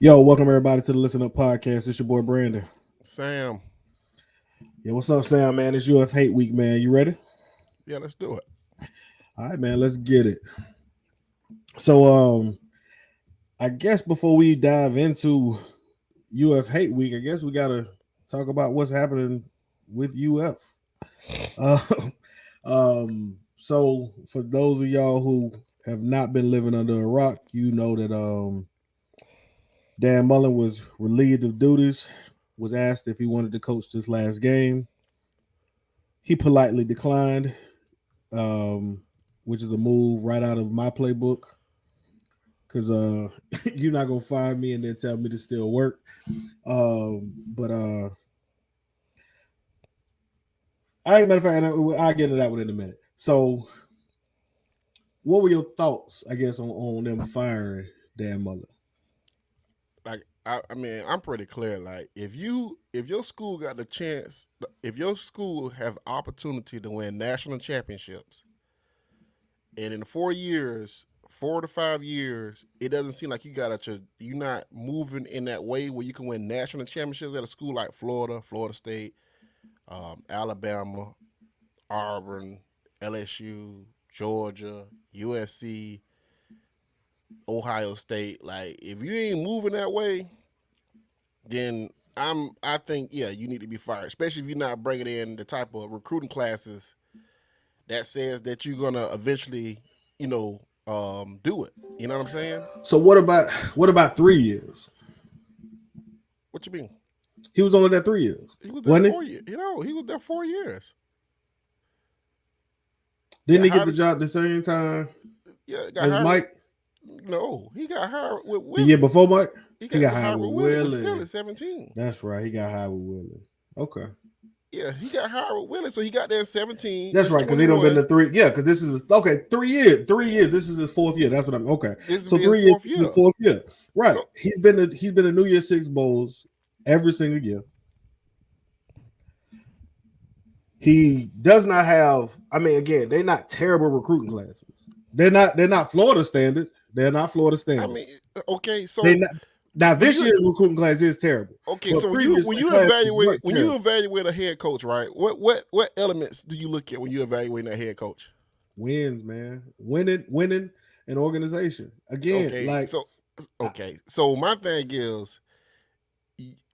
Yo, welcome everybody to the Listen Up podcast. It's your boy Brandon. Sam, Yeah, what's up, Sam? Man, it's UF Hate Week, man. You ready? yeah, let's do it. All right, man. Let's get it. So, I guess before we dive into UF Hate Week, I guess we gotta talk about what's happening with UF. Uh, so for those of y'all who have not been living under a rock, you know that Dan Mullen was relieved of duties, was asked if he wanted to coach this last game. He politely declined, um, which is a move right out of my playbook. Cause you're not gonna fire me and then tell me to still work. But I ain't matter of fact, I'll get into that one in a minute. So, what were your thoughts, I guess, on them firing Dan Mullen? I mean, I'm pretty clear. Like, if your school got the chance, if your school has opportunity to win national championships, and in 4 years, 4 to 5 years, it doesn't seem like you're not moving in that way where you can win national championships at a school like Florida, Florida State, Alabama, Auburn, LSU, Georgia, USC, Ohio State. Like, if you ain't moving that way, then I think, yeah, you need to be fired, especially if you're not bringing in the type of recruiting classes that says that you're gonna eventually, do it. You know what I'm saying? So what about 3 years? What you mean? He was only there 3 years, He was there wasn't he? 4 years. He was there 4 years. Didn't Got he get hired. the job the same time Got as hired with. Mike No, he got hired with the year Willie. before Mike? He He got got hired hired with with Willie with Willie. Silly 17. That's right. He got hired with Willie. Okay. Yeah, he got hired with Willie, so he got there in 17. That's It's right, because he don't been 21. to three. Yeah, because this is okay. 3 years. 3 years. This is his fourth year. That's what I'm. Okay, This will so be his 3 years. fourth This is his year. fourth year. Right. So He's been to New Year's Six bowls every single year. He does not have. I mean, again, they're not terrible recruiting classes. They're not Florida standard. They're not Florida I standard. mean, okay, They so not. Now when this you year's recruiting class is terrible, okay, but so previous when you classes evaluate weren't terrible. a head coach, right? What elements do you look at when you evaluating that head coach? Wins, man. Winning an organization. Again, Okay, like so my thing is,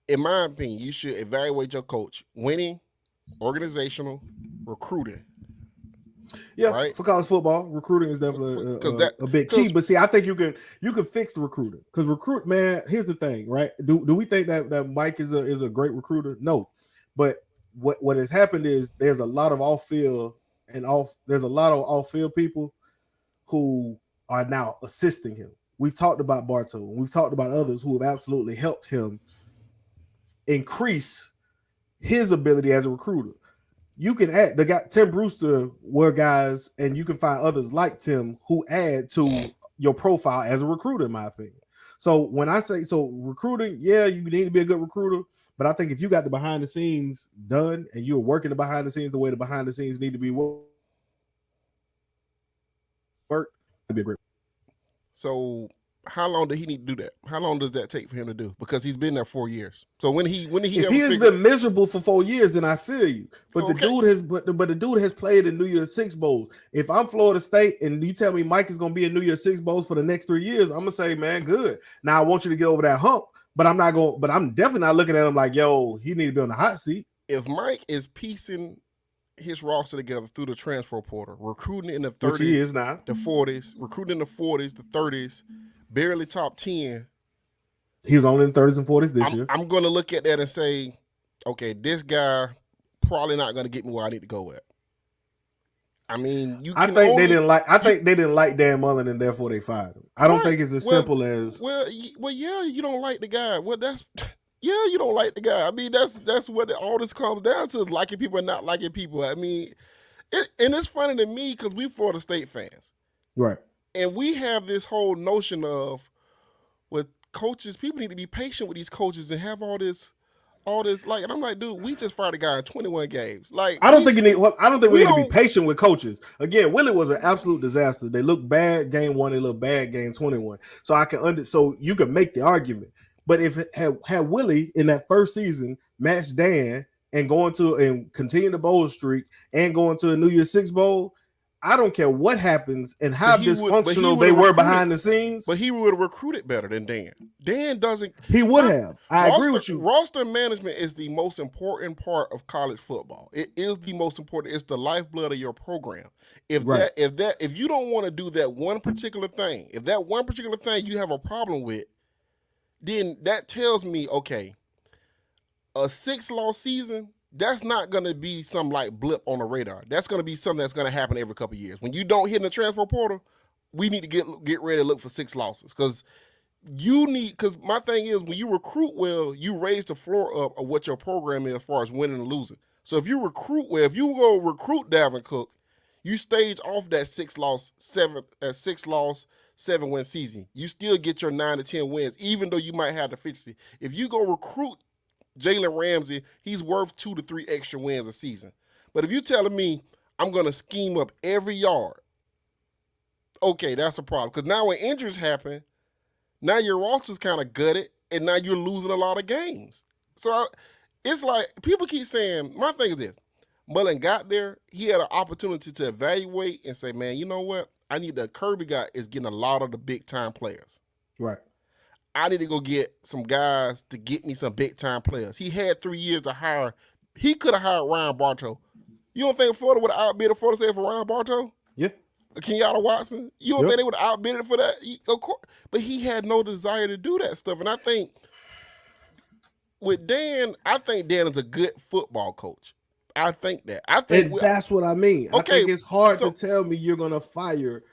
in my opinion, you should evaluate your coach winning, organizational, recruiting, yeah, right? for college football, recruiting is definitely Because that a big key. because But see, I think you can fix the recruiting because recruit, man. Here's the thing, right? Do we think that Mike is a great recruiter? No, but what has happened is there's a lot of off field and off. There's a lot of off field people who are now assisting him. We've talked about Bartow. We've talked about others who have absolutely helped him increase his ability as a recruiter. You can add the guy Tim Brewster were guys, and you can find others like Tim who add to your profile as a recruiter, in my opinion. So when I say so recruiting, yeah, you need to be a good recruiter. But I think if you got the behind the scenes done and you're working the behind the scenes the way the behind the scenes need to be worked, it'd be a great. so how long did he need to do that? How long does that take for him to do? Because he's been there 4 years. So when he If ever he has figure been miserable for 4 years, then I feel you. But the okay, dude has, but the dude has played in New Year's Six bowls. If I'm Florida State and you tell me Mike is going to be in New Year's Six bowls for the next 3 years, I'm gonna say, man, good. Now I want you to get over that hump, but I'm not going. But I'm definitely not looking at him like, yo, he need to be on the hot seat. if Mike is piecing his roster together through the transfer portal, recruiting in the Which he is 30s, now. the 40s, recruiting in the 40s, the 30s, barely top 10. He was only in 30s and 40s this year. I'm going to look at that and say, okay, this guy probably not going to get me where I need to go at. I mean, you I can think only they didn't like. I think they didn't like Dan Mullen, and therefore they fired him. I don't right. think it's as simple as. Well, yeah, you don't like the guy. Well, that's yeah, you don't like the guy. I mean, that's what all this comes down to is liking people and not liking people. I mean, and it's funny to me because we Florida State fans, Right. and we have this whole notion of with coaches, people need to be patient with these coaches and have all this like, and I'm like, dude, we just fired a guy in 21 games. Like, I don't think you need. Well, I don't think we we need to be don't. patient with coaches. Again, Willie was an absolute disaster. They looked bad game one. They looked bad game 21. So I can So you can make the argument. But if it had Willie in that first season match Dan and going to and continue the bowl streak and going to a New Year's Six bowl, I don't care what happens and how dysfunctional they were behind the scenes. But he would have recruited better than Dan. Dan doesn't. He would have. I agree with you. Roster management is the most important part of college football. It is the most important. It's the lifeblood of your program. If you don't want to do that one particular thing, if that one particular thing you have a problem with, then that tells me, okay, a 6-loss season, that's not going to be some like blip on the radar. That's going to be something that's going to happen every couple of years. When you don't hit in the transfer portal, we need to get ready to look for 6 losses because my thing is when you recruit well, you raise the floor up of what your program is as far as winning and losing. So if you recruit well, if you go recruit Dalvin Cook, you stage off that 6-loss, 7-win season. You still get your 9 to 10 wins, even though you might have deficiency. If you go recruit Jalen Ramsey, he's worth 2 to 3 extra wins a season. But if you're telling me I'm going to scheme up every yard, okay, that's a problem. Because now when injuries happen, now your roster's kind of gutted, and now you're losing a lot of games. So it's like people keep saying, my thing is this. Mullen got there, he had an opportunity to evaluate and say, man, you know what? I need the Kirby guy is getting a lot of the big-time players. Right. I need to go get some guys to get me some big-time players. He had 3 years to hire. He could have hired Ryan Bartow. You don't think Florida would have outbid Florida State for Ryan Bartow? Yeah. Kenyatta Watson? You don't think they would have outbid it for that? Of course. But he had no desire to do that stuff. And I think with Dan, I think Dan is a good football coach. I think that. That's what I mean. Okay, I think it's hard to tell me you're going to fire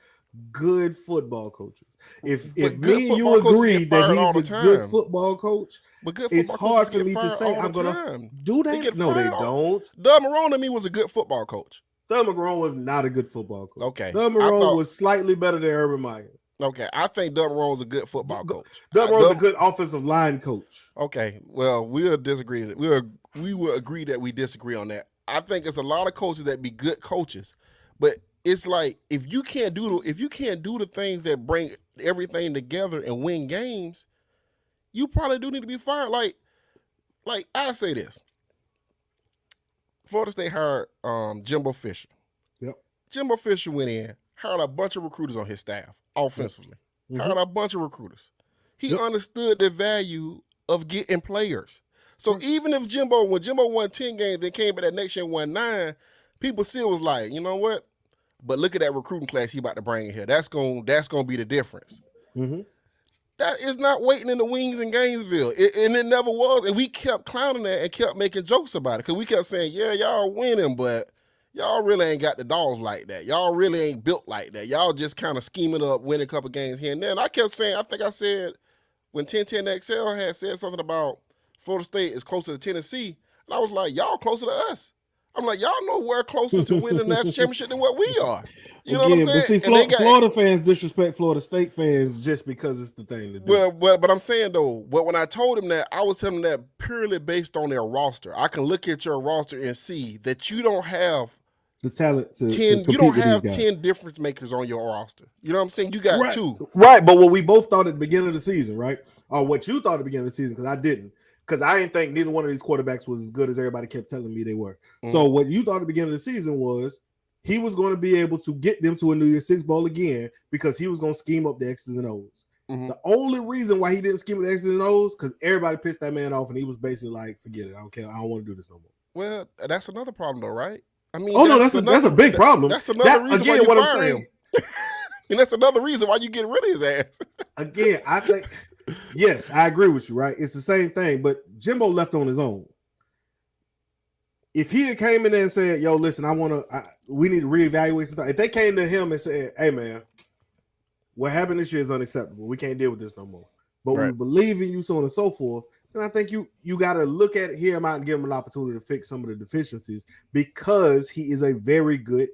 good football coaches. If me and you agree that he's a good football coach, it's hard for me to say I'm going to do that. No, they don't. Doug Marrone to me was a good football coach. Doug Marrone was not a good football coach. Okay. Doug Marrone was slightly better than Urban Meyer. Okay, I think Doug Marrone was a good football coach. Doug Marrone's a good offensive line coach. Okay, well, we'll disagree. We will agree that we disagree on that. I think it's a lot of coaches that be good coaches, but it's like if you can't do the things that bring everything together and win games, you probably do need to be fired. Like I say this. Florida State hired Jimbo Fisher. Yep. Jimbo Fisher went in, hired a bunch of recruiters on his staff offensively. Mm-hmm. Hired a bunch of recruiters. He understood the value of getting players. So even if when Jimbo won 10 games, then came back that next year and won 9, people still was like, you know what? But look at that recruiting class he about to bring in here. That's gonna be the difference. Mm-hmm. That is not waiting in the wings in Gainesville. And it never was. And we kept clowning that and kept making jokes about it. Because we kept saying, yeah, y'all winning, but y'all really ain't got the dogs like that. Y'all really ain't built like that. Y'all just kind of scheming up, winning a couple games here and there. And I kept saying, I think I said when 1010XL had said something about Florida State is closer to Tennessee, and I was like, y'all closer to us. I'm like, y'all know we're closer to winning the national championship than what we are. You know what I'm saying? But see, Florida fans disrespect Florida State fans just because it's the thing to do. Well, but I'm saying, though, but when I told him that, I was telling him that purely based on their roster. I can look at your roster and see that you don't have the talent to you don't have 10 difference makers on your roster. You know what I'm saying? You got 2. Right, but what we both thought at the beginning of the season, right? Or what you thought at the beginning of the season, because I didn't. Because I didn't think neither one of these quarterbacks was as good as everybody kept telling me they were. Mm-hmm. So what you thought at the beginning of the season was he was going to be able to get them to a New Year's Six bowl again because he was going to scheme up the X's and O's. Mm-hmm. The only reason why he didn't scheme up the X's and O's because everybody pissed that man off and he was basically like, forget it. I don't care. I don't want to do this no more. Well, that's another problem though, right? I mean, that's a big problem. That's another reason why you fire him. And that's another reason why you get rid of his ass. Again, I think... Yes, I agree with you, right? It's the same thing, but Jimbo left on his own. If he had came in there and said, yo, listen, we need to reevaluate something. If they came to him and said, hey, man, what happened this year is unacceptable. We can't deal with this no more. But we believe in you, so on and so forth. And I think you got to look at hear him out and give him an opportunity to fix some of the deficiencies because he is a very good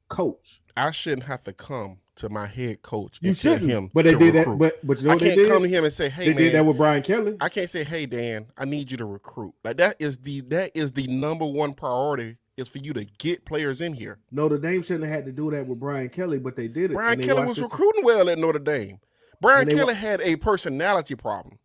coach. I shouldn't have to come to my head coach and you tell him but they did recruit. That. But you know I can't come to him and say, "Hey, they did that with Brian Kelly." I can't say, "Hey, Dan, I need you to recruit." Like that is the number one priority is for you to get players in here. Notre Dame shouldn't have had to do that with Brian Kelly, but they did it. Brian Kelly was recruiting well at Notre Dame. Brian Kelly had a personality problem.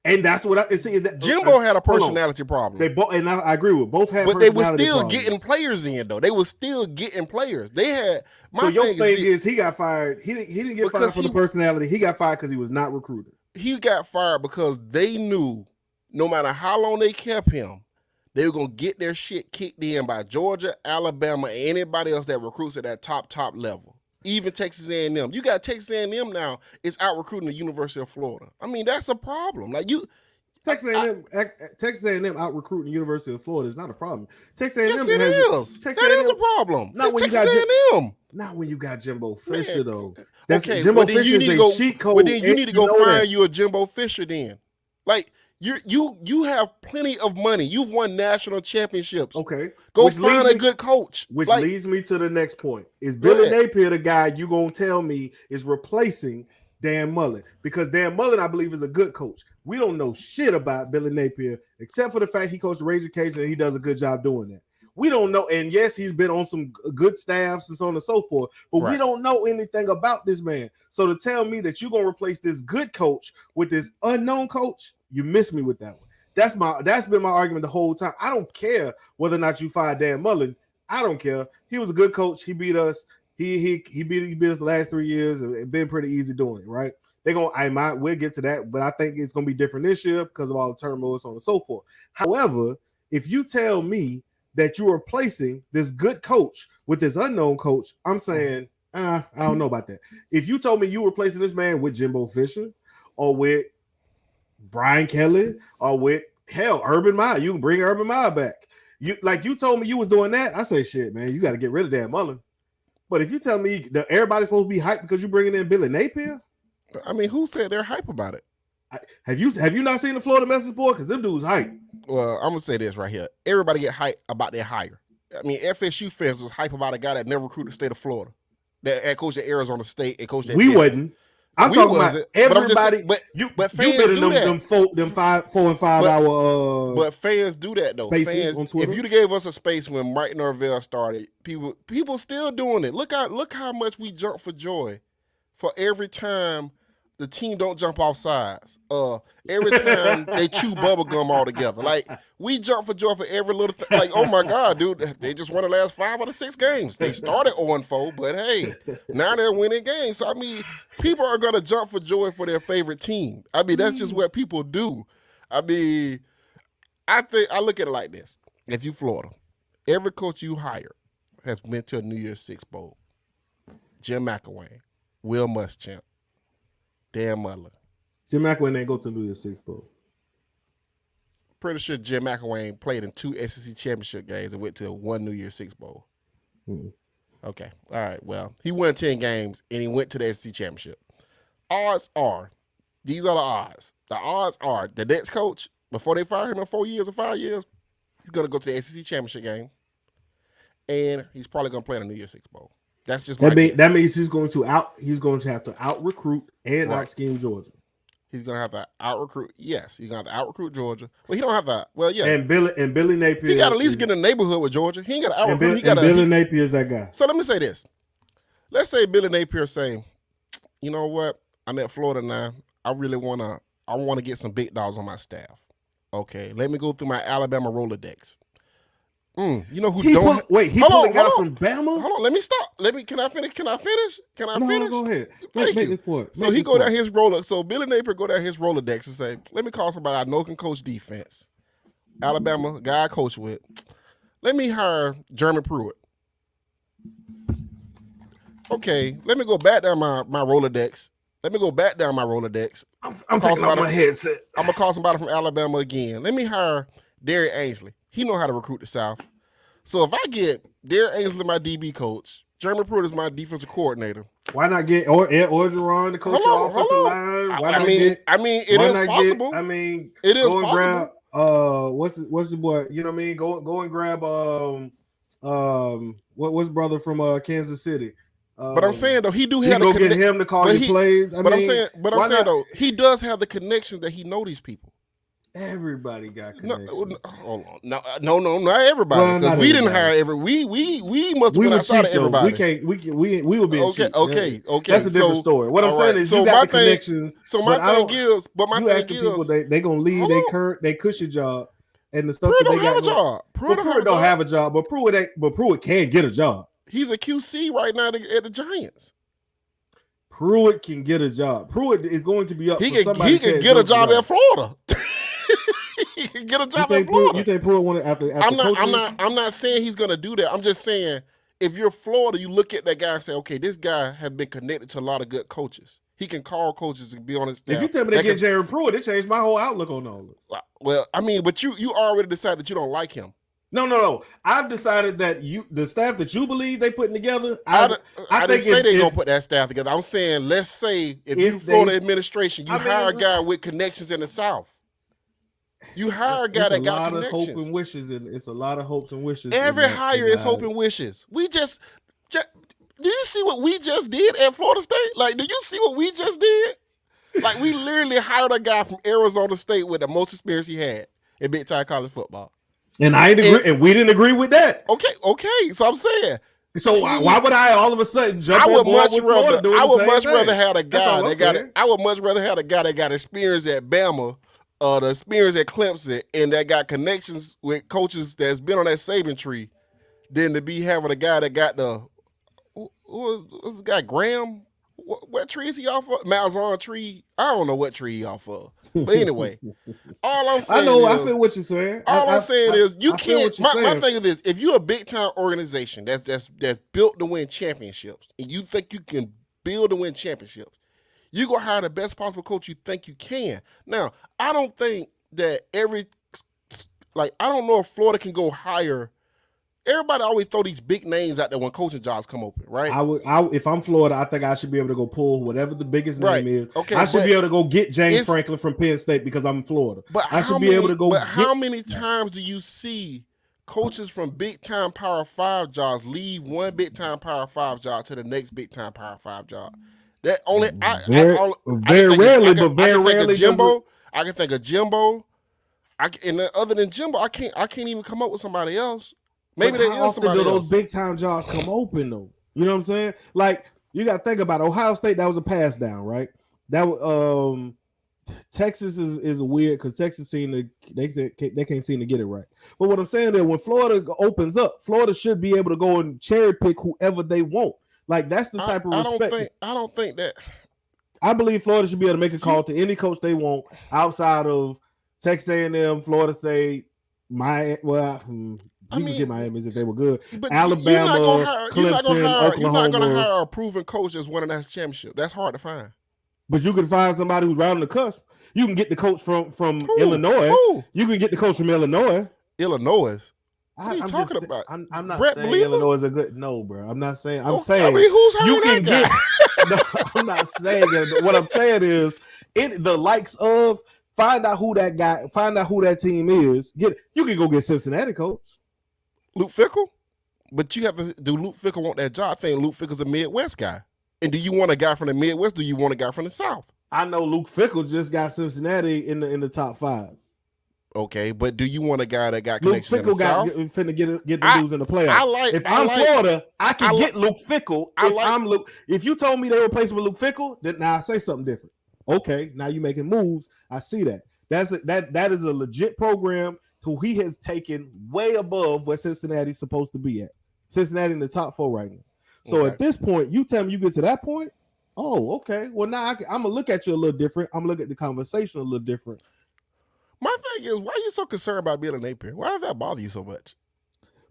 And that's what I see. Jimbo had a personality problem. They both, and I agree with both had. But they were personality still problems. getting players in though. They were still getting players. They had. So your thing is he got fired. He didn't get fired for the personality. He got fired because he was not recruited. He got fired because they knew no matter how long they kept him, they were gonna get their shit kicked in by Georgia, Alabama, and anybody else that recruits at that top level. Even Texas A&M. You got Texas A&M now. It's out recruiting the University of Florida. I mean, that's a problem. Like you. Texas A&M out recruiting the University of Florida is not a problem. Texas A&M yes, it is. That is a problem. Not when Texas A&M. Not when you got Jimbo Fisher though. Okay, Jimbo Fisher is a cheat code. But then you need to go find you a Jimbo Fisher. Then, like you have plenty of money. You've won national championships. Okay, go find a good coach. Which leads me to the next point: is Billy Napier the guy you gonna tell me is replacing Dan Mullen? Because Dan Mullen, I believe, is a good coach. We don't know shit about Billy Napier except for the fact he coached the Raging Cajuns and he does a good job doing that. We don't know, and yes, he's been on some good staffs and so on and so forth, but we don't know anything about this man. So to tell me that you're gonna replace this good coach with this unknown coach, you miss me with that one. That's been my argument the whole time. I don't care whether or not you fired Dan Mullen. I don't care. He was a good coach. He beat us. He beat us the last 3 years and been pretty easy doing it, right? We'll get to that, but I think it's gonna be different this year because of all the turmoil and so on and so forth. However, if you tell me that you're replacing this good coach with this unknown coach, I'm saying, I don't know about that. If you told me you were replacing this man with Jimbo Fisher or with Brian Kelly or with Urban Meyer, you can bring Urban Meyer back. You told me you was doing that, I say shit, man, you got to get rid of Dan Mullen. But if you tell me that everybody's supposed to be hyped because you're bringing in Billy Napier, I mean, who said they're hype about it? Have you not seen the Florida Message Board? Because them dudes hype. Well, I'm gonna say this right here. Everybody get hype about their hire. I mean, FSU fans was hype about a guy that never recruited the state of Florida, that coached at Arizona State and coached at. We wasn't. I'm talking about everybody. But fans do that. Them 4 and 5 hour. But fans do that though. Fans on Twitter. If you gave us a space when Mike Norvell started, people still doing it. Look how much we jump for joy for every time the team don't jump off sides. Every time they chew bubble gum all together. Like, we jump for joy for every little thing. Like, oh my God, dude, they just won the last 5 out of 6 games. They started 0-4, but hey, now they're winning games. So, I mean, people are going to jump for joy for their favorite team. I mean, that's just what people do. I mean, I look at it like this. If you Florida, every coach you hire has been to a New Year's Six Bowl. Jim McElwain, Will Muschamp, Dan Mullen. Jim McElwain ain't go to New Year's Six Bowl. Pretty sure Jim McElwain played in 2 SEC championship games and went to 1 New Year's Six Bowl. Okay. All right. Well, he won 10 games and he went to the SEC championship. Odds are, these are the odds. The odds are the next coach, before they fire him in 4 years or 5 years, he's going to go to the SEC championship game and he's probably going to play in a New Year's Six Bowl. That's just that means he's going to have to out recruit and out scheme Georgia. He's gonna have to out recruit. Yes, he's gonna have to out recruit Georgia. Well, he don't have to. Well, yeah. And Billy Napier. He got to at least get in the neighborhood with Georgia. He ain't got to out recruit. Billy Napier is that guy. So let me say this. Let's say Billy Napier saying, you know what? I'm at Florida now. I want to get some big dogs on my staff. Okay, let me go through my Alabama Rolodex. You know who don't? He pulling out from Bama? Hold on, let me stop. Can I finish? Can I finish? Go ahead. Thank you. So he go down his Rolodex. So Billy Napier go down his Rolodex and say, let me call somebody I know can coach defense. Alabama guy I coach with. Let me hire Jeremy Pruitt. Okay, let me go back down my Rolodex. I'm taking off my headset. I'm gonna call somebody from Alabama again. Let me hire Derek Ainsley. He know how to recruit the South. So if I get Derek Ainsley, my DB coach, Jeremy Pruitt is my defensive coordinator. Why not get Orgeron, the coach of offensive line? It is possible. It is possible. Grab, what's the boy? You know what I mean? Go and grab what's brother from Kansas City. But I'm saying though, he do have to get him to call your plays. I'm saying though, he does have the connections that he know these people. Everybody got connections. hold on. No, not everybody. Well, Because not we didn't everybody. hire every. We must have We been would outside of cheat though. We everybody. can't. We were being Okay, cheap. That's okay. a different So, story. What I'm all saying right. is, you got the connections, So my but I thing don't. is, but my You ask thing the people is, they gonna leave hold they on. current they cushy job and the stuff Pruitt that they don't have got a going. job. Well, Pruitt don't have Pruitt a don't job. have a job, but Pruitt can get a job. He's a QC right now at the Giants. Pruitt can get a job. Pruitt is going to be up He for can somebody's head get a coaching job job. at Florida. He can get a You job at think Pruitt? You Florida. think Pruitt wanted after coaching? I'm not saying he's gonna do that. I'm just saying if you're Florida, you look at that guy and say, okay, this guy has been connected to a lot of good coaches. He can call coaches and be on his staff. If you tell me they get Jared Pruitt, it changed my whole outlook on all this. Well, I mean, but you already decided that you don't like him. No. I've decided that the staff that you believe they putting together. I think didn't say they're gonna put that staff together. I'm saying, let's say if you Florida administration, you hire a guy with connections in the South. You hire a guy that got connections. It's a lot of hope and wishes, and it's a lot of hopes and wishes. Every hire is hope and wishes. We just do you see what we just did at Florida State? Like, do you see what we just did? Like, we literally hired a guy from Arizona State with the most experience he had in big time college football. And I didn't agree, and we didn't agree with that. Okay. So I'm saying. So why would I all of a sudden jump on board with Florida doing I would the much same rather thing? have a guy that got it. I would much rather have a guy that got experience at Bama, the experience at Clemson, and that got connections with coaches that's been on that Saban tree, than to be having a guy that got the what's the guy Graham? What tree is he off of? Malzahn tree. I don't know what tree he off of. But anyway, all I'm saying I feel what you're saying. I'm saying is you can't. My thing is this: if you're a big time organization that's built to win championships, and you think you can build to win championships, you go hire the best possible coach you think you can. Now, I don't think that I don't know if Florida can go hire. Everybody always throw these big names out there when coaching jobs come open, right? If I'm Florida, I think I should be able to go pull whatever the biggest name is. Okay, I should be able to go get James Franklin from Penn State because I'm in Florida. But I should be able to go. But how many times do you see coaches from big time Power 5 jobs leave one big time Power 5 job to the next big time Power 5 job? That only very rarely. Jimbo. I can think of Jimbo. And other than Jimbo, I can't even come up with somebody else. Maybe how often do those big time jobs come open though? You know what I'm saying? Like you got to think about Ohio State. That was a pass down, right? That was Texas is weird because Texas they can't seem to get it right. But what I'm saying is when Florida opens up, Florida should be able to go and cherry pick whoever they want. Like that's the type of respect. I don't think that. I believe Florida should be able to make a call to any coach they want outside of Texas A&M, Florida State, you can get Miami's if they were good. But Alabama, Clemson, Oklahoma. You're not going to hire a proven coach that's won a national championship. That's hard to find. But you can find somebody who's right on the cusp. You can get the coach from Illinois. You can get the coach from Illinois. Illinois? What are you talking about? I'm not Brett saying Believer? Illinois is a good. No, bro. I'm not saying. I'm saying. I mean, who's hiring you can that guy? No, I'm not saying it. What I'm saying is, the likes of find out who that guy, find out who that team is. You can go get Cincinnati coach. Luke Fickell? But you have to do Luke Fickell want that job? I think Luke Fickell's a Midwest guy. And do you want a guy from the Midwest? Do you want a guy from the South? I know Luke Fickell just got Cincinnati in the top 5. Okay, but do you want a guy that got connections in the South? Luke Fickell finna get the dudes in the playoffs. If I'm Florida, I can get Luke Fickell. If you told me they replaced him with Luke Fickell, then now I say something different. Okay, now you're making moves. I see that. That is a legit program who he has taken way above what Cincinnati's supposed to be at. Cincinnati in the top 4 right now. So at this point, you tell me you get to that point. Oh, okay. Well, now I'm gonna look at you a little different. I'm gonna look at the conversation a little different. My thing is, why are you so concerned about Billy Napier? Why does that bother you so much?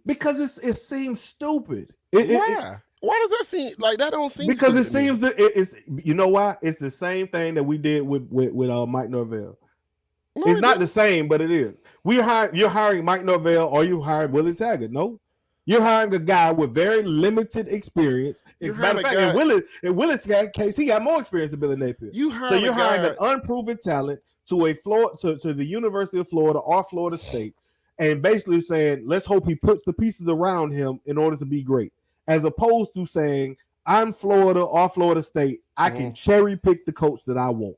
Because it seems stupid. Why? Why does that seem like that? Don't seem because it seems that it's. You know why? It's the same thing that we did with Mike Norvell. No, it's not the same, but it is. You're hiring Mike Norvell or you hiring Willie Taggart. No, you're hiring a guy with very limited experience. Matter of fact, in Willie's case, he got more experience than Billy Napier. You're hiring an unproven talent to the University of Florida or Florida State, and basically saying, let's hope he puts the pieces around him in order to be great, as opposed to saying, I'm Florida or Florida State, I can cherry pick the coach that I want.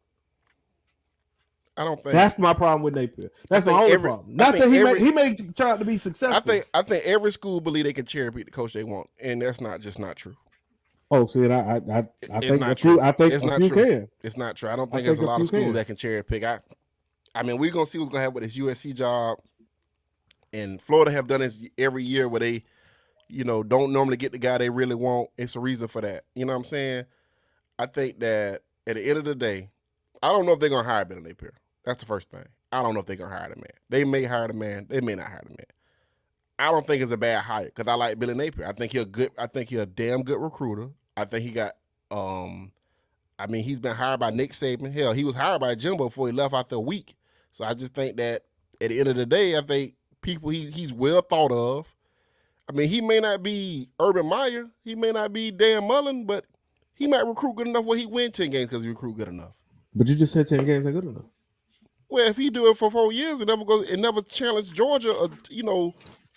I don't think That's my problem with Napier. That's my only problem. I Not think that he may turn out to be successful. I think every school believe they can cherry pick the coach they want, and that's not true. Oh, see, I It's think not true. I think It's a not few true. can. It's not true. I don't think there's a lot of schools that can cherry pick. I mean, we're gonna see what's gonna happen with this USC job, and Florida have done this every year where they, don't normally get the guy they really want. It's a reason for that. You know what I'm saying? I think that at the end of the day, I don't know if they're gonna hire Billy Napier. That's the first thing. I don't know if they're gonna hire the man. They may hire the man. They may not hire the man. I don't think it's a bad hire because I like Billy Napier. I think he's a damn good recruiter. I think he got. He's been hired by Nick Saban. Hell, he was hired by Jimbo before he left after a week. So I just think that at the end of the day, I think he's well thought of. I mean, he may not be Urban Meyer. He may not be Dan Mullen, but he might recruit good enough where he win 10 games because he recruit good enough. But you just said 10 games ain't good enough. Well, if he do it for 4 years and never challenge Georgia,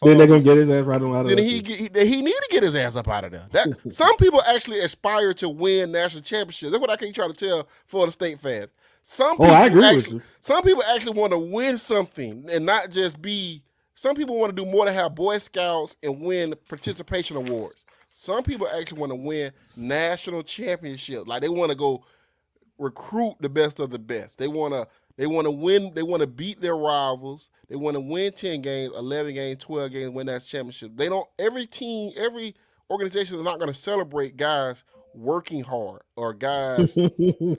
then they're gonna get his ass right on out of there. Then he need to get his ass up out of there. Some people actually aspire to win national championships. That's what I keep trying to tell Florida State fans. I agree with you. Some people actually want to win something and not just be. Some people want to do more than have Boy Scouts and win participation awards. Some people actually want to win national championships. Like they want to go recruit the best of the best. They want to win. They want to beat their rivals. They want to win 10 games, 11 games, 12 games, win that championship. They don't. Every team, every organization is not going to celebrate guys working hard or guys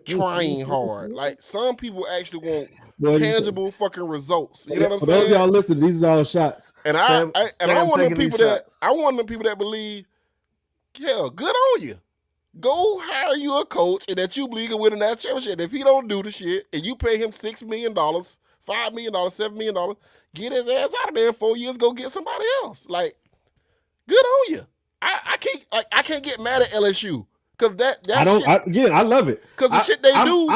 trying hard. Like some people actually want tangible fucking results. You know what I'm saying? For saying? those y'all listening, these are all shots. And I want them people that believe, yeah, good on you. Go hire you a coach and that you believe can win a national championship. If he don't do the shit and you pay him $6 million, $5 million, $7 million, get his ass out of there in 4 years, go get somebody else. Like, good on you. I can't get mad at LSU. Cause I love it. Cause the shit they do,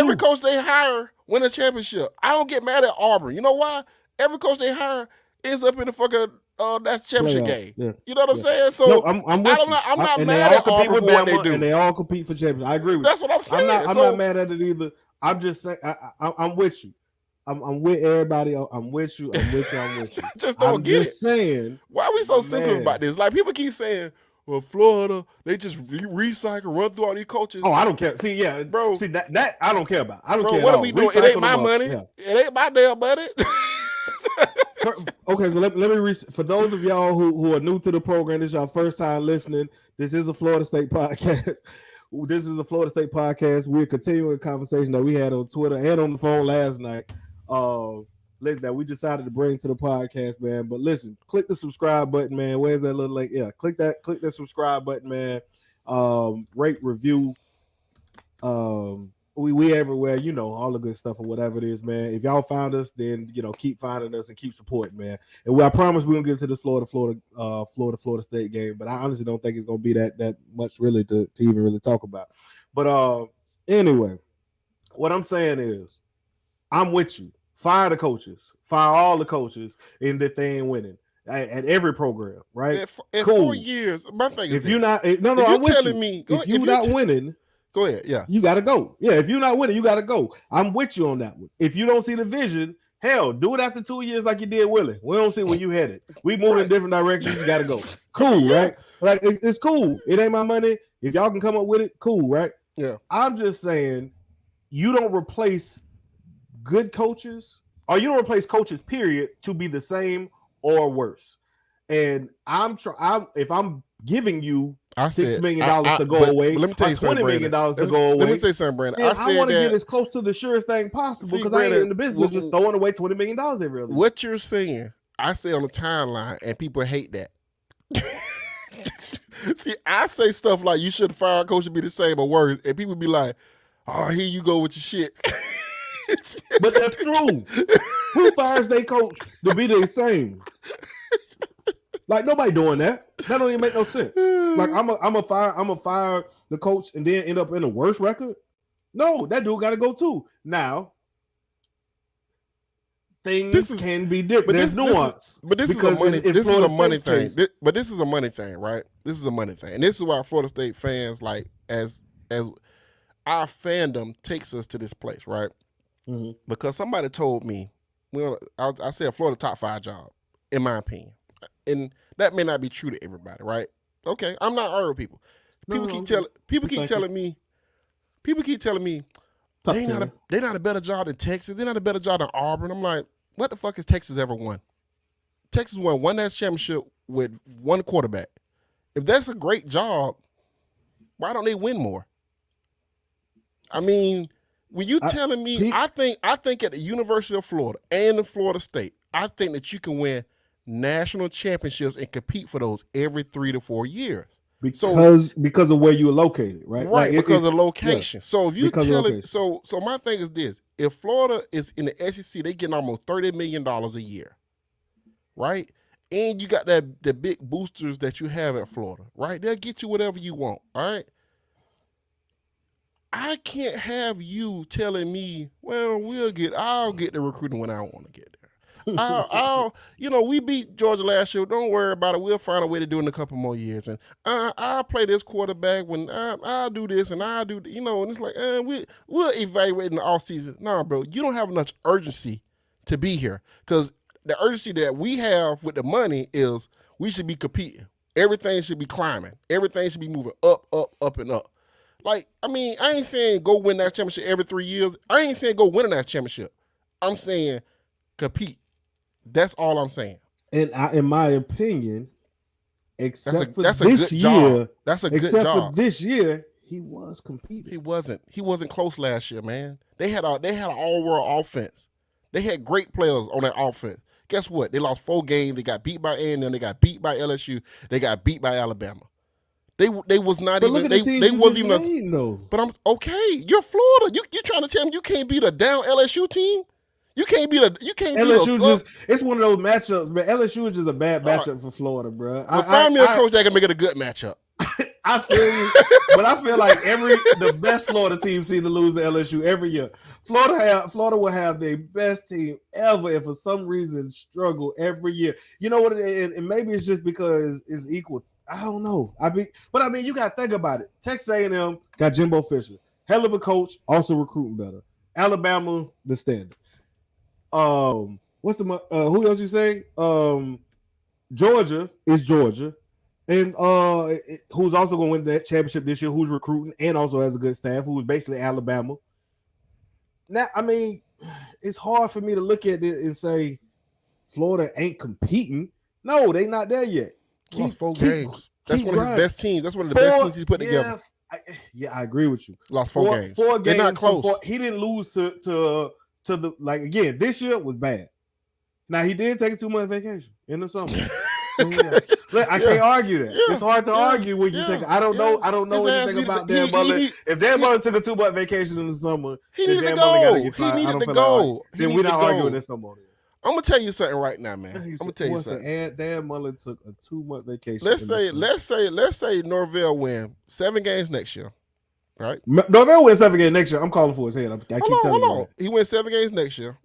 every coach they hire win a championship. I don't get mad at Auburn. You know why? Every coach they hire ends up in the fucking that championship game. Yeah. You know what I'm saying? So no, I'm not mad at Auburn for what they do. And they all compete for championships. I agree with That's you. what I'm saying. I'm not mad at it either. I'm just saying I'm with you. I'm with everybody. I'm with you. Just don't get it. Saying, why are we so sensitive about this? Like people keep saying, well, Florida, they just recycle, run through all these coaches. Oh, I don't care. See, yeah, bro. See that I don't care about. I don't care. What are we doing? It ain't my money. Yeah. It ain't my damn money. Okay, so let me for those of y'all who are new to the program, this is your first time listening. This is a Florida State podcast. We're continuing a conversation that we had on Twitter and on the phone last night. Listen, that we decided to bring to the podcast, man. But listen, click the subscribe button, man. Where's that little link? Yeah, click that subscribe button, man. Rate, review. We everywhere, all the good stuff or whatever it is, man. If y'all found us, then keep finding us and keep supporting, man. And I promise we're gonna get to this Florida State game, but I honestly don't think it's gonna be that much really to even really talk about. But anyway, what I'm saying is, I'm with you. Fire the coaches. Fire all the coaches, and if they ain't winning at every program, right? In cool. 4 years, my thing is, if you're not, I'm telling me, if you're not winning. Go ahead, yeah. You got to go. Yeah, if you're not winning, you got to go. I'm with you on that one. If you don't see the vision, hell, do it after 2 years like you did Willie. We don't see where you headed. We move in different directions. You got to go. Cool, right? Like, it's cool. It ain't my money. If y'all can come up with it, cool, right? Yeah. I'm just saying you don't replace good coaches, or you don't replace coaches, period, to be the same or worse. And if I'm giving you $6 million to go away, let me tell you $20 million to go away. Let me say something, Brandon. I want to get as close to the surest thing possible because I ain't in the business of just throwing away $20 million every other. What you're saying, I say on the timeline, and people hate that. See, I say stuff like you should fire a coach to be the same or worse, and people be like, "Oh, here you go with your shit." But that's true. Who fires their coach to be the same? Like nobody doing that. That don't even make no sense. Like I'm a fire the coach and then end up in a worse record. No, that dude got to go too. Now things can be different. There's nuance. This is a money thing. But this is a money thing, right? This is a money thing, and this is why Florida State fans, like as our fandom takes us to this place, right? Mhm. because somebody told me, well, I said Florida top 5 job, in my opinion. And that may not be true to everybody, right? Okay, I'm not arguing with people. No, no, People I'm keep thinking telling me, people keep telling me top 10. they not a better job than Texas. They're not a better job than Auburn. I'm like, what the fuck has Texas ever won? Texas won one national championship with one quarterback. If that's a great job, why don't they win more? I mean, when you I, telling me, Pete, I think at the University of Florida and the Florida State, I think that you can win national championships and compete for those every 3 to 4 years. So because of where you're located, right? Like right, because of yeah, location. So if you because of tell it, location. so my thing is this: if Florida is in the SEC, they getting almost $30 million a year, right? And you got the big boosters that you have at Florida, right? They'll get you whatever you want, all right? I can't have you telling me, well, I'll get the recruiting when I want to get there. We beat Georgia last year. Don't worry about it. We'll find a way to do it in a couple more years. And I'll play this quarterback when I'll do this and I'll do, and it's like, we'll evaluate in the offseason. Nah, bro, you don't have enough urgency to be here because the urgency that we have with the money is we should be competing. Everything should be climbing. Everything should be moving up, up, up, and up. Like, I mean, I ain't saying go win that championship every 3 years. I ain't saying go win that championship. I'm saying compete. That's all I'm saying. And in my opinion, except for That's a this good job. year, That's a good except for job. this year, he was competing. He wasn't close last year, man. They had an all world offense. They had great players on that offense. Guess what? They lost 4 games. They got beat by A&M. They got beat by LSU. They got beat by Alabama. They was not But even look at the teams they you wasn't just even. named, though. But I'm okay. You're Florida. You trying to tell me you can't beat a down LSU team? You can't beat a LSU sub. it's one of those matchups, but LSU is just a bad All right. matchup for Florida, bro. Well, find me a coach that can make it a good matchup. I feel you, but I feel like the best Florida team seem to lose to LSU every year. Florida will have their best team ever, and for some reason struggle every year. You know what? And maybe it's just because it's equal. I don't know. But I mean, you got to think about it. Texas A&M got Jimbo Fisher, hell of a coach, also recruiting better. Alabama, the standard. What's the who else you say? Georgia is Georgia. And who's also going to win that championship this year, who's recruiting and also has a good staff, who's basically Alabama. Now, I mean, it's hard for me to look at it and say Florida ain't competing. No, they not there yet. Lost 4 games. That's one of his best teams. That's one of the best teams he put together. I agree with you. Lost 4 games. 4 games. They're not close. He didn't lose to the, like, again, this year was bad. Now, he did take a 2-month vacation in the summer. Look, I can't argue that. It's hard to argue when you take. I don't know anything about Dan Mullen. If Dan Mullen took a 2-month vacation in the summer, he needed to go. He needed to go. Then we're not arguing this no more. I'm gonna tell you something right now, man. I'm gonna tell you something. Dan Mullen took a 2-month vacation. Let's say Norvell win 7 games next year, right? Norvell wins 7 games next year. I'm calling for his head. Hold on. He wins 7 games next year.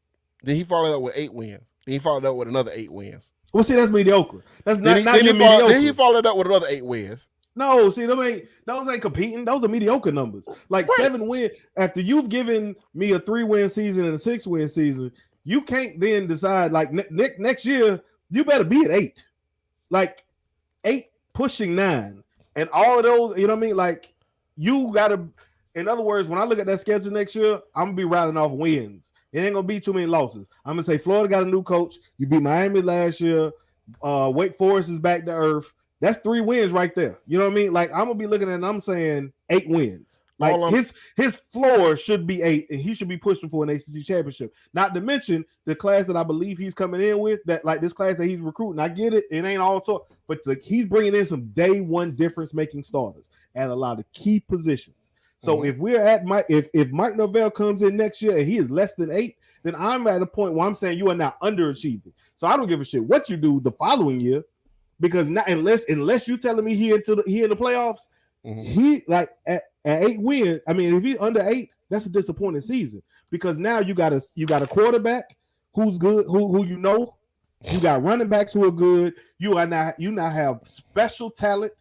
Then he followed up with 8 wins. Then he followed up with another 8 wins. Well, see, that's mediocre. That's not mediocre. Then he followed up with another 8 wins. No, see, those ain't competing. Those are mediocre numbers. Like, right. 7 wins. After you've given me a 3-win season and a 6-win season, you can't then decide, like, next year, you better be at 8. Like, 8 pushing 9. And all of those, you know what I mean? Like, you got to, in other words, when I look at that schedule next year, I'm going to be rattling off wins. It ain't gonna be too many losses. I'm gonna say Florida got a new coach. You beat Miami last year. Wake Forest is back to earth. That's 3 wins right there. You know what I mean? Like, I'm gonna be looking at it and I'm saying 8 wins. Like, his floor should be 8, and he should be pushing for an ACC championship. Not to mention the class that I believe he's coming in with. That, like, this class that he's recruiting. I get it. It ain't all so, but he's bringing in some day one difference making starters at a lot of key positions. So if we're at if Mike Norvell comes in next year and he is less than 8, then I'm at a point where I'm saying you are now underachieving. So I don't give a shit what you do the following year, because not unless you telling me he in the playoffs, he like at 8 wins. I mean, if he's under 8, that's a disappointing season, because now you got a quarterback who's good, who you know, you got running backs who are good. You now have special talent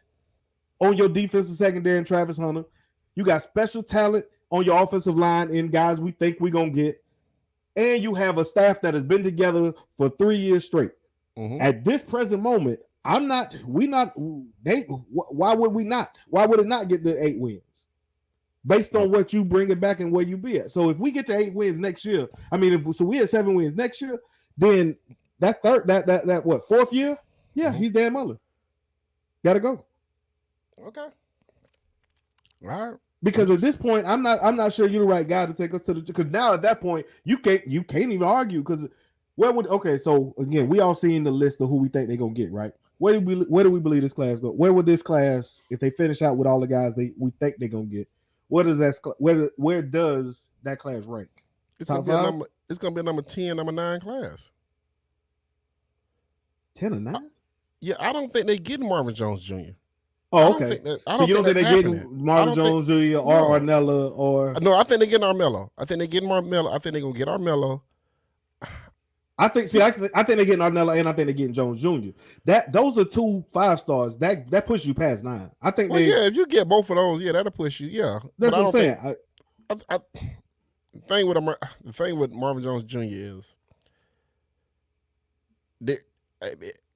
on your defensive secondary and Travis Hunter. You got special talent on your offensive line and guys we think we're going to get. and you have a staff that has been together for 3 years straight. Mm-hmm. At this present moment, I'm not. We not. They. Why would we not? Why would it not get the 8 wins? Based on what you bring it back and where you be at. So if we get to 8 wins next year, I mean, if so we had 7 wins next year, then that third, that what 4th year? Yeah, he's Dan Muller. Gotta go. Okay. All right. Because at this point, I'm not sure you're the right guy to take us to the. Because now at that point, you can't even argue. Because where would so again, we all seen the list of who we think they're gonna get, right? Where do we believe this class go? Where would this class, if they finish out with all the guys we think they're gonna get, where does that class rank? It's gonna be a number 10, number 9 class. 10 or 9? Yeah, I don't think they're getting Marvin Jones Jr. Oh, okay. So you don't think they're getting Marvin Jones Jr. or Arnella or? No, I think they're getting Armello. I think they're gonna get Armello. I think they're getting Arnella, and I think they're getting Jones Jr. Those are 2 5-stars. That pushes you past 9. I think. Well, yeah, if you get both of those, yeah, that'll push you. Yeah, that's what I'm saying. The thing with Marvin Jones Jr. is,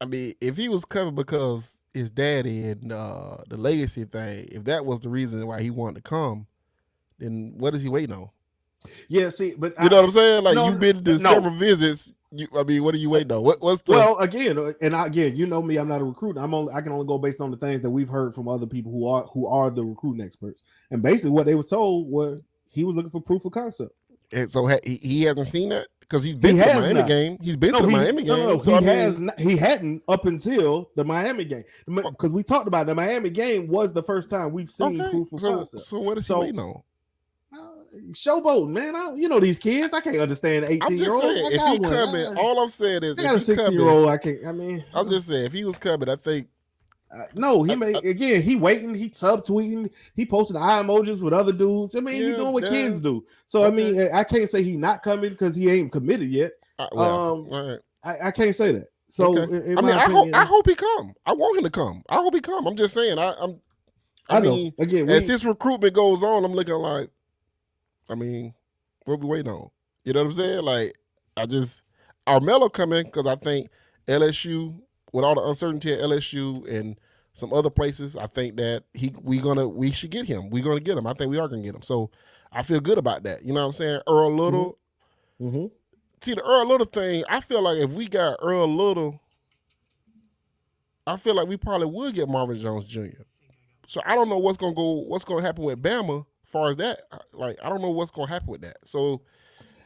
I mean, if he was covered because his daddy and the legacy thing, if that was the reason why he wanted to come, then what is he waiting on? Yeah, see, but you know what I'm saying? Like you've been to several visits. What are you waiting on? What's the? Well, again, you know me. I'm not a recruiter. I can only go based on the things that we've heard from other people who are the recruiting experts. And basically, what they was told was he was looking for proof of concept. And so he hasn't seen that because he's been to the Miami game. He's been to the Miami game. No, he hadn't up until the Miami game because we talked about the Miami game was the first time we've seen proof of concept. So what is he waiting on? Showboating, man. You know these kids. I can't understand 18-year-olds. If he coming, all I'm saying is, I got a 16-year-old. I can't. I mean, I'm just saying, if he was coming, I think. No, he he waiting. He subtweeting. He posting eye emojis with other dudes. I mean, he doing what kids do. So I mean, I can't say he not coming because he ain't committed yet. I can't say that. So I hope he come. I want him to come. I hope he come. I'm just saying. I mean, again, as his recruitment goes on, I'm looking like. I mean, what we waiting on? You know what I'm saying? Like, Armello coming because I think LSU, with all the uncertainty at LSU and some other places, I think that we should get him. We're gonna get him. I think we are gonna get him. So I feel good about that. You know what I'm saying? Earl Little. Mm-hmm. See the Earl Little thing. I feel like if we got Earl Little, I feel like we probably would get Marvin Jones Jr. So I don't know what's gonna happen with Bama. As far as that, like I don't know what's gonna happen with that. So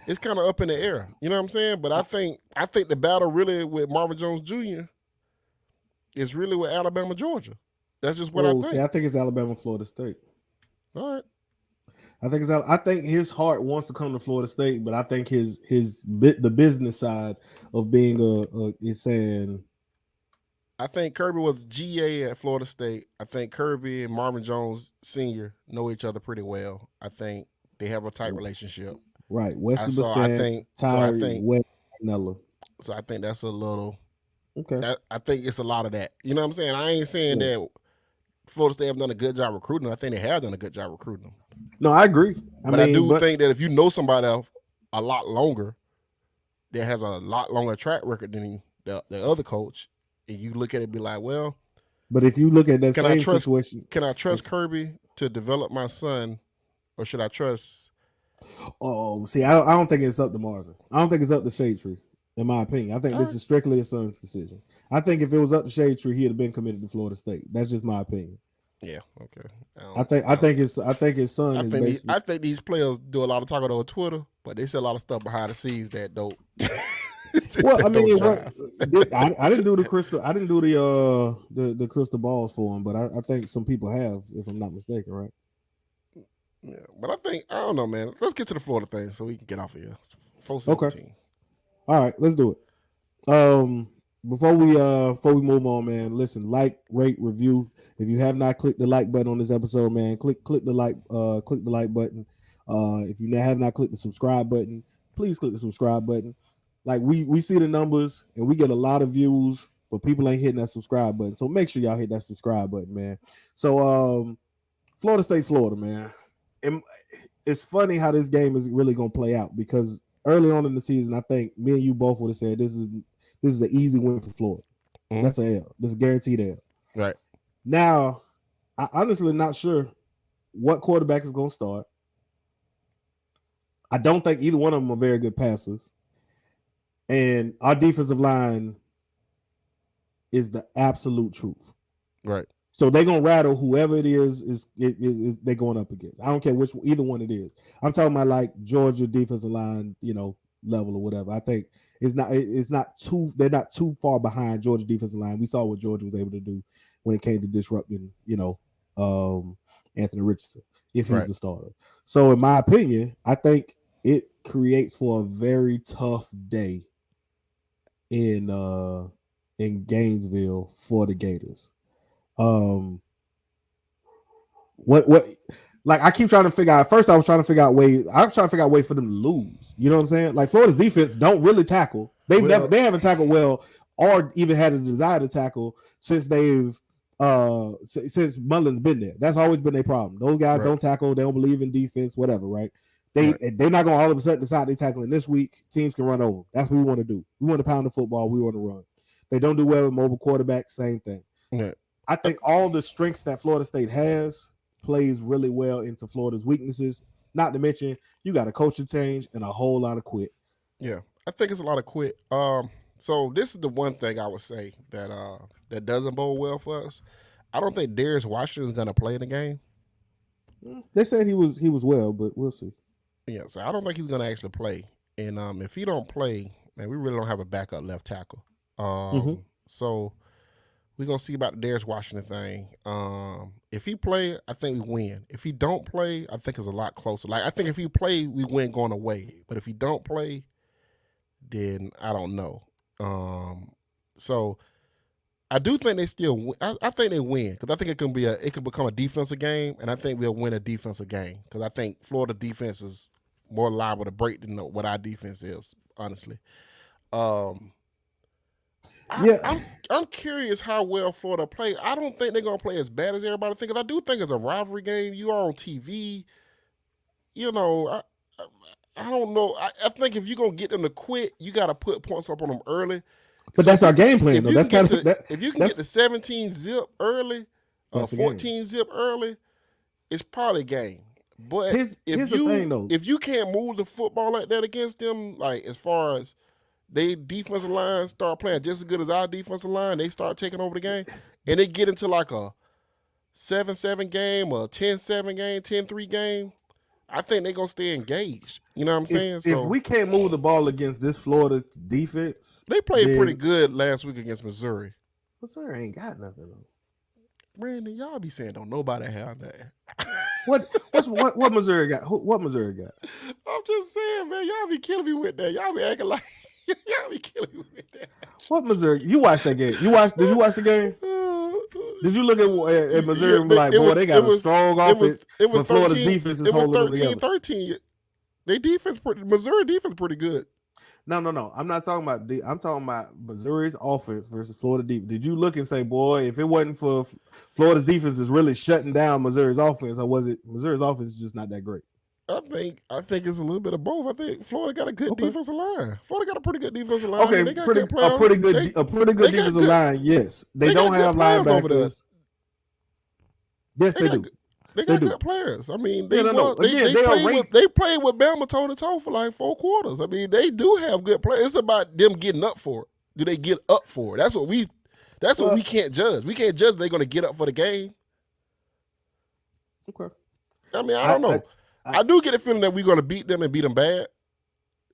it's kind of up in the air. You know what I'm saying? But I think the battle really with Marvin Jones Jr. is really with Alabama, Georgia. That's just what I think. See, I think it's Alabama, Florida State. All right. I think his heart wants to come to Florida State, but I think the business side of being is saying. I think Kirby was GA at Florida State. I think Kirby and Marvin Jones Sr. know each other pretty well. I think they have a tight relationship. Right. Wesley Bissett, Tyree, West Nella. So I think that's a little. Okay. I think it's a lot of that. You know what I'm saying? I ain't saying that Florida State have done a good job recruiting them. I think they have done a good job recruiting them. No, I agree. I do think that if you know somebody else a lot longer, that has a lot longer track record than the other coach, and you look at it and be like, well. But if you look at that same situation. Can I trust Kirby to develop my son, or should I trust? Oh, see, I don't think it's up to Marvin. I don't think it's up to Shade Tree, in my opinion. I think this is strictly his son's decision. I think if it was up to Shade Tree, he'd have been committed to Florida State. That's just my opinion. Yeah. Okay. I think his son. I think these players do a lot of talking on Twitter, but they say a lot of stuff behind the scenes that don't. Well, I mean, I didn't do the crystal. I didn't do the crystal balls for him, but I think some people have, if I'm not mistaken, right? Yeah, but I don't know, man. Let's get to the Florida thing so we can get off of here. 417. Okay. All right, let's do it. Before we move on, man, listen, like, rate, review. If you have not clicked the like button on this episode, man, click the like button. If you have not clicked the subscribe button, please click the subscribe button. Like we see the numbers and we get a lot of views, but people ain't hitting that subscribe button. So make sure y'all hit that subscribe button, man. So Florida State, Florida, man. And it's funny how this game is really gonna play out because early on in the season, I think me and you both would have said this is an easy win for Florida. Mm-hmm. That's a L. This is a guaranteed L. Right. Now, I honestly not sure what quarterback is going to start. I don't think either one of them are very good passers. And our defensive line is the absolute truth. Right. So they're gonna rattle whoever it is they're going up against. I don't care which either one it is. I'm talking about like Georgia defensive line, level or whatever. I think it's not too they're not too far behind Georgia defensive line. We saw what Georgia was able to do when it came to disrupting, Anthony Richardson if he's the starter. So in my opinion, I think it creates for a very tough day in Gainesville for the Gators. What like I keep trying to figure out. At first, I was trying to figure out ways. I'm trying to figure out ways for them to lose. You know what I'm saying? Like Florida's defense don't really tackle. They haven't tackled well or even had a desire to tackle since since Mullen's been there. That's always been their problem. Those guys don't tackle. They don't believe in defense. Whatever, right? They're not going to all of a sudden decide they're tackling this week. Teams can run over. That's what we want to do. We want to pound the football. We want to run. They don't do well with mobile quarterbacks. Same thing. Yeah. I think all the strengths that Florida State has plays really well into Florida's weaknesses. Not to mention, you got a coaching change and a whole lot of quit. Yeah, I think it's a lot of quit. So this is the one thing I would say that doesn't bode well for us. I don't think Darius Washington is going to play in the game. They said he was well, but we'll see. Yeah, so I don't think he's going to actually play. And if he don't play, man, we really don't have a backup left tackle. So we're going to see about the Darius Washington thing. If he play, I think we win. If he don't play, I think it's a lot closer. Like, I think if he play, we win going away. But if he don't play, then I don't know. So I do think they still win. I think they win because I think it could become a defensive game, and I think we'll win a defensive game because I think Florida defense is more liable to break than what our defense is, honestly. I'm curious how well Florida play. I don't think they're gonna play as bad as everybody thinks. I do think it's a rivalry game. You are on TV. I don't know. I think if you're gonna get them to quit, you got to put points up on them early. But that's our game plan, though. That's kind of if you can get the 17 zip early, 14 zip early, it's probably a game. But if you can't move the football like that against them, like as far as they defensive line start playing just as good as our defensive line, they start taking over the game, and they get into like a 7-7 game or 10-7 game, 10-3 game, I think they're going to stay engaged. You know what I'm saying? If we can't move the ball against this Florida defense. They played pretty good last week against Missouri. Missouri ain't got nothing. Brandon, y'all be saying don't nobody have that. What Missouri got? What Missouri got? I'm just saying, man, y'all be killing me with that. Y'all be acting like y'all be killing me with that. What Missouri? You watched that game? Did you watch the game? Did you look at Missouri and be like, boy, they got a strong offense, but Florida's defense is holding them together. 13. They defense, Missouri defense pretty good. No. I'm not talking about I'm talking about Missouri's offense versus Florida defense. Did you look and say, boy, if it wasn't for Florida's defense is really shutting down Missouri's offense, or was it Missouri's offense is just not that great? I think it's a little bit of both. I think Florida got a good defensive line. Florida got a pretty good defensive line. Okay, they got good players. a pretty good defensive line. Yes, they don't have linebackers. Yes, they do. They got good players. I mean, they played with Bama toe to toe for like 4 quarters. I mean, they do have good players. It's about them getting up for it. Do they get up for it? That's what we can't judge. We can't judge they're going to get up for the game. Okay. I mean, I don't know. I do get a feeling that we're going to beat them and beat them bad.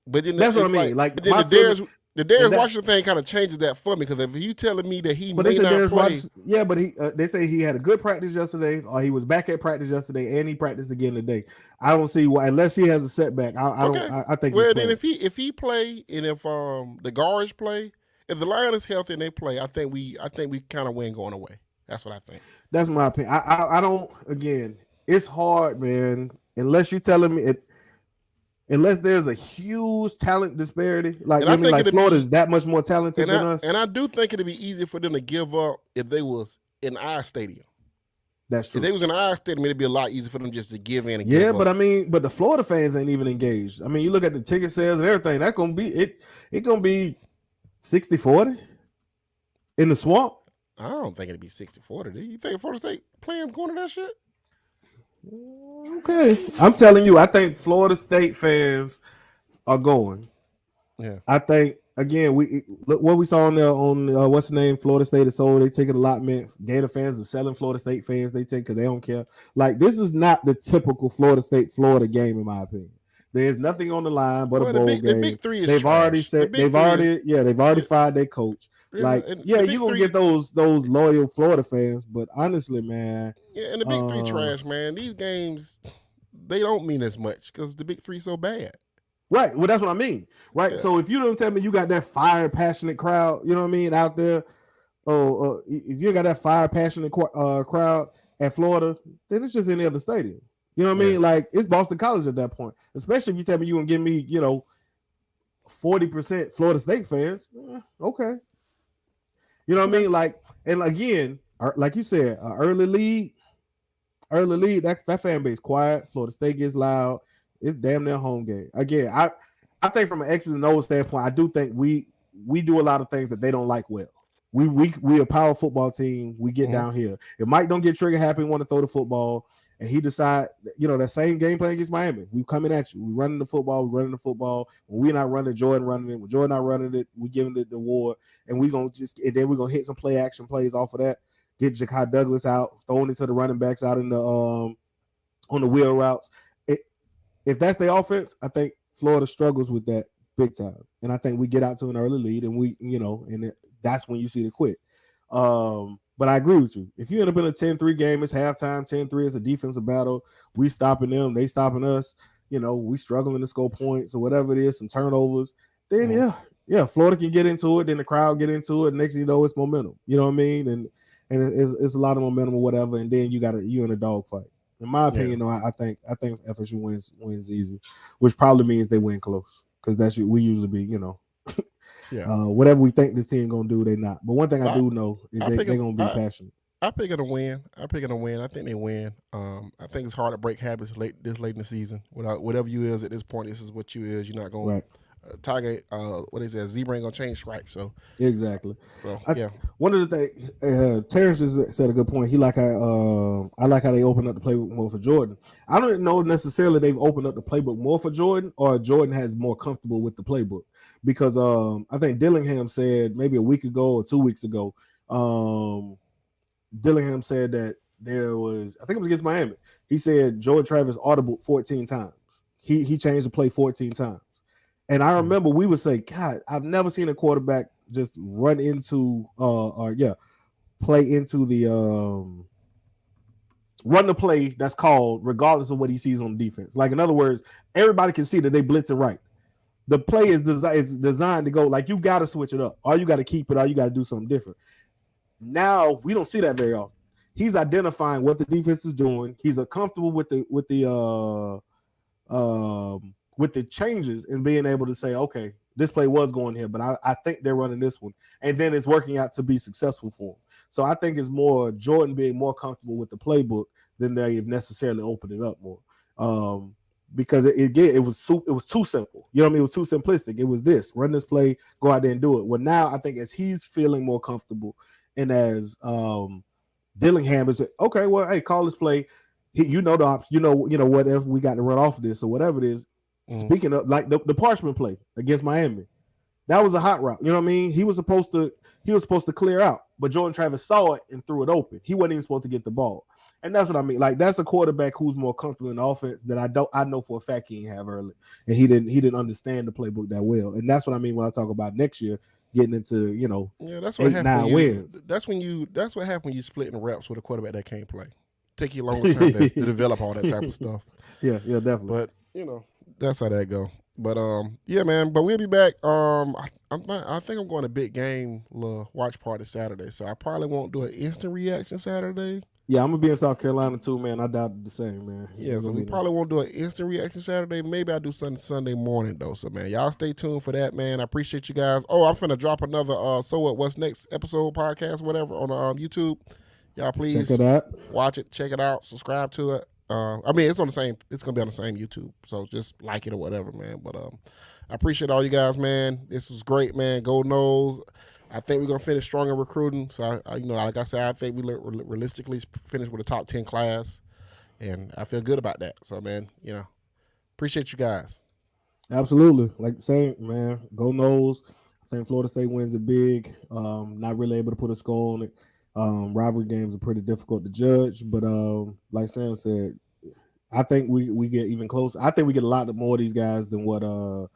But then that's what I mean. But then the Darius Washington thing kind of changes that for me because if you telling me that he may not play, but they say he had a good practice yesterday, or he was back at practice yesterday, and he practiced again today. I don't see why, unless he has a setback. I think. Well, then if he play and if the guards play, if the line is healthy and they play, I think we kind of win going away. That's what I think. That's my opinion. I don't. Again, it's hard, man. Unless you're telling me it. Unless there's a huge talent disparity, like Florida's that much more talented than us. And I do think it'd be easier for them to give up if they was in our stadium. That's If true. they was in our stadium, it'd be a lot easier for them just to give in and Yeah, give but up. I mean, but the Florida fans ain't even engaged. I mean, you look at the ticket sales and everything. That's gonna be it. It gonna be 60-40 in the swamp. I don't think it'd be 60-40. Do you think Florida State playing going to that shit? Okay, I'm telling you, I think Florida State fans are going. Yeah. I think again, we look what we saw on there on what's the name? Florida State is sold. They take an allotment. Gator fans are selling Florida State fans. They take because they don't care. Like this is not the typical Florida State Florida game, in my opinion. There's nothing on the line but a Well, bowl the game. big three is They've already trash. The said big three is they've already yeah, fired their coach. yeah, Like, and yeah, the you're big gonna three get those loyal Florida fans, but honestly, man, yeah, and the big three uh, trash, man. These games they don't mean as much because the big three so bad. right. Well, that's what I mean. Right. Yeah. So if you don't tell me you got that fire, passionate crowd, you know what I mean, out there. Oh, if you got that fire, passionate crowd at Florida, then it's just any other stadium. You know what I Yeah. mean? Like it's Boston College at that point. Especially if you tell me you gonna give me, 40% Florida State fans. Okay. You know what I Okay. mean? Like, and again, like you said, early lead, that fan base quiet. Florida State gets loud. It's damn near home game. Again, I think from an X's and O's standpoint, I do think we do a lot of things that they don't like well. We a power football team. We get down here. If Mike don't get trigger happy and want to throw the football, and he decide, that same game plan against Miami, we coming at you. We running the football. We running the football. When we're not running, Jordan running it. When Jordan not running it, we giving it the award, and then we're gonna hit some play action plays off of that. Get Ja'Kai Douglas out, throwing it to the running backs out in the on the wheel routes. If that's the offense, I think Florida struggles with that big time, and I think we get out to an early lead, and that's when you see the quit. But I agree with you. If you end up in a 10-3 game, it's halftime. 10-3 is a defensive battle. We stopping them, they stopping us. We struggling to score points or whatever it is, some turnovers. Then Florida can get into it. Then the crowd get into it. Next thing you know, it's momentum. You know what I mean? And it's a lot of momentum or whatever. And then you in a dogfight. In my opinion, though, I think FSU wins easy, which probably means they win close because we usually be whatever we think this team gonna do, they not. But one thing I do know is they're gonna be passionate. I pick it a win. I think they win. I think it's hard to break habits late in the season. Without whatever you is at this point, this is what you is. You're not gonna Tiger. What they say, zebra ain't gonna change stripes. So exactly. So one of the things Terrence just said a good point. He I like how they opened up the playbook more for Jordan. I don't know necessarily they've opened up the playbook more for Jordan or Jordan has more comfortable with the playbook because I think Dillingham said maybe a week ago or 2 weeks ago. Dillingham said that there was, I think it was against Miami. He said Jordan Travis audible 14 times. He changed the play 14 times. And I remember we would say, God, I've never seen a quarterback just run into play into the run the play that's called regardless of what he sees on defense. Like in other words, everybody can see that they blitzing right. The play is designed to go like you got to switch it up, or you got to keep it, or you got to do something different. Now we don't see that very often. He's identifying what the defense is doing. He's comfortable with the changes and being able to say, okay, this play was going here, but I think they're running this one. And then it's working out to be successful for him. So I think it's more Jordan being more comfortable with the playbook than they've necessarily opened it up more. Because it was too simple. You know what I mean? It was too simplistic. It was this, run this play, go out there and do it. Well, now I think as he's feeling more comfortable and as Dillingham is, okay, well, hey, call this play. The ops, whatever we got to run off of this or whatever it is. Speaking of like the Parchment play against Miami, that was a hot route. You know what I mean? He was supposed to clear out, but Jordan Travis saw it and threw it open. He wasn't even supposed to get the ball, and that's what I mean. Like that's a quarterback who's more comfortable in the offense that I know for a fact he didn't have early, and he didn't understand the playbook that well, and that's what I mean when I talk about next year getting into that's what 8-9 wins. That's what happened when you splitting reps with a quarterback that can't play. Take you a long time to develop all that type of stuff. Yeah, definitely. But that's how that go. But yeah, man. But we'll be back. I think I'm going to big game watch party Saturday, so I probably won't do an instant reaction Saturday. Yeah, I'm gonna be in South Carolina too, man. I doubt the same, man. Yeah, so we probably won't do an instant reaction Saturday. Maybe I'll do something Sunday morning though. So man, y'all stay tuned for that, man. I appreciate you guys. Oh, I'm finna drop another So What's Next episode podcast, whatever, on YouTube. Y'all Check please it out. watch it, check it out, subscribe to it. I mean, it's on the same. It's gonna be on the same YouTube, so just like it or whatever, man. But I appreciate all you guys, man. This was great, man. Go Knowles. I think we're gonna finish strong in recruiting. So like I said, I think we realistically finish with a top 10 class, and I feel good about that. So, man, appreciate you guys. Absolutely. Like the same, man. Go Knowles. I think Florida State wins it big. Not really able to put a score on it. Rivalry games are pretty difficult to judge, but like Sam said, I think we get even closer. I think we get a lot more of these guys than what I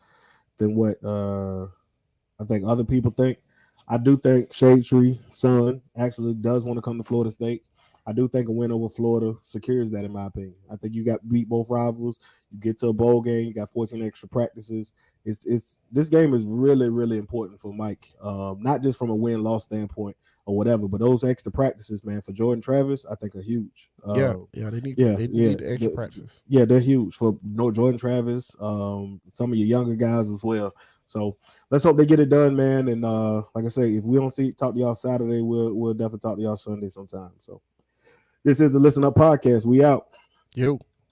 think other people think. I do think Shade Tree son actually does want to come to Florida State. I do think a win over Florida secures that, in my opinion. I think you got beat both rivals. You get to a bowl game. You got 14 extra practices. It's this game is really really important for Mike, not just from a win loss standpoint or whatever, but those extra practices, man, for Jordan Travis, I think are huge. Yeah, they need Yeah, they yeah, need the extra practice. yeah, they're huge for no Jordan Travis. Some of your younger guys as well. So let's hope they get it done, man. And like I say, if we don't talk to y'all Saturday, we'll definitely talk to y'all Sunday sometime. So this is the Listen Up podcast. We out. You.